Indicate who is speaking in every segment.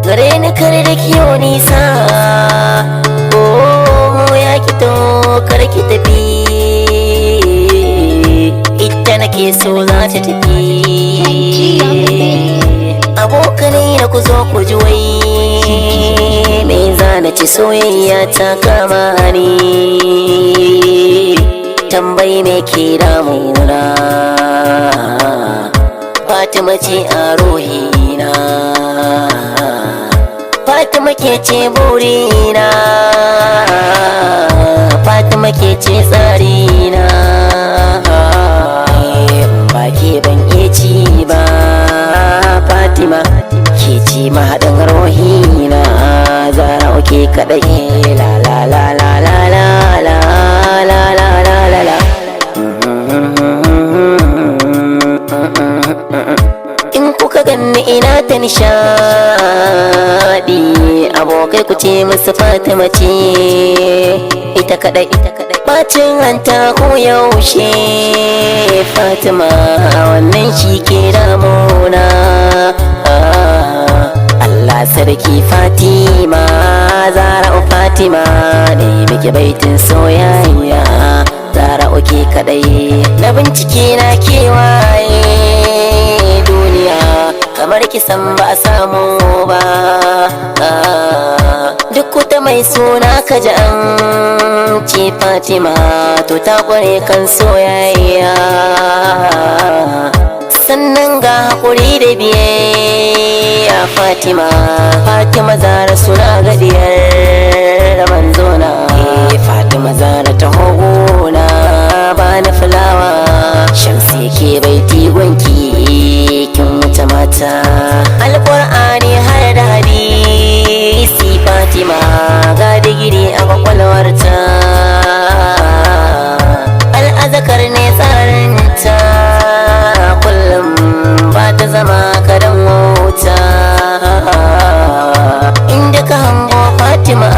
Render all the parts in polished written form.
Speaker 1: gare ni kar da kiyo nisa, oh ya kito kar ki tafi, ita nake so za ta tafi. Abokanai na ku zo ku ji wai me zana ci soyayya ta kama ni, tambayi me ke damuna, Fatima ce a ruhina, Fatima ke ce burina, Fatima ke ce tsarina, ba ke ban iya ci ba, Fatima ke ce mahaɗin ruhina, Zara ke kaɗai la la la la la la la la la la la. In kuka ganni ina ta nishaɗi, abokai ku ce musu Fatima ce ita kaɗai, bacin hanta ko yaushe Fatima wannan shi ke damuna. Allah sarki Fatima, Zara Fatima ne muke baitin soyayya, Zara ke kaɗai na bincike na kewaye duniya, kamar kisan ba a samu ba. Duk wata mai suna kaji an ce Fatima to ta kware kan soyayya, sannan ga haƙuri da biyayya. Fatima Zara suna gadiyar manzona, Fatima Zara ta hogona ba na fulawa, Shamsi ke baiti gwanki kin wuce mata, Alƙur'ani har da hadisi Fatima ga digiri a kwakwalwarta, al'azakar ne tsarinta, kullum ba ta zama kadan wuta. Inda ka hango Fatima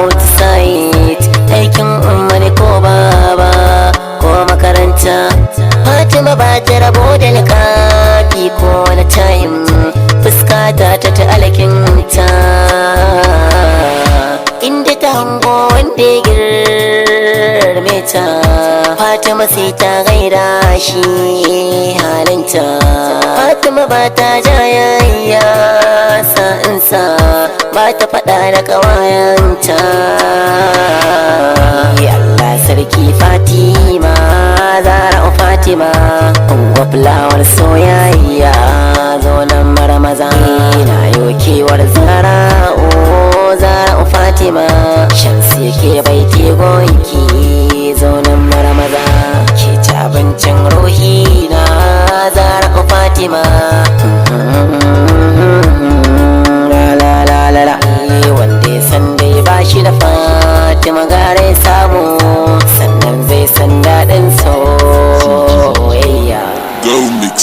Speaker 1: outside, aikin ummani ko baba ko makaranta, Fatima ba ta rabo da likafi ko na tayin, fuskata ta alkinta. Inda ta hango wanda ya girme ta, Fatima sai ta gaida shi halinta, Fatima ba ta jayayya sa'insa, ba ta faɗa da ƙawayenta. Allah sarki Fatima, Zara Fatima, unguwa fulawar soyayya, zo nan marmaza na yokewar Zara Fatima, Shamsi ke baiti gonki, zo nan marmaza ke ci abincin ruhi na, Zara Fatima. Wanda ya san dai ba shi da Fatima gare samu, sannan zai san daɗin soyayya.
Speaker 2: Go mix.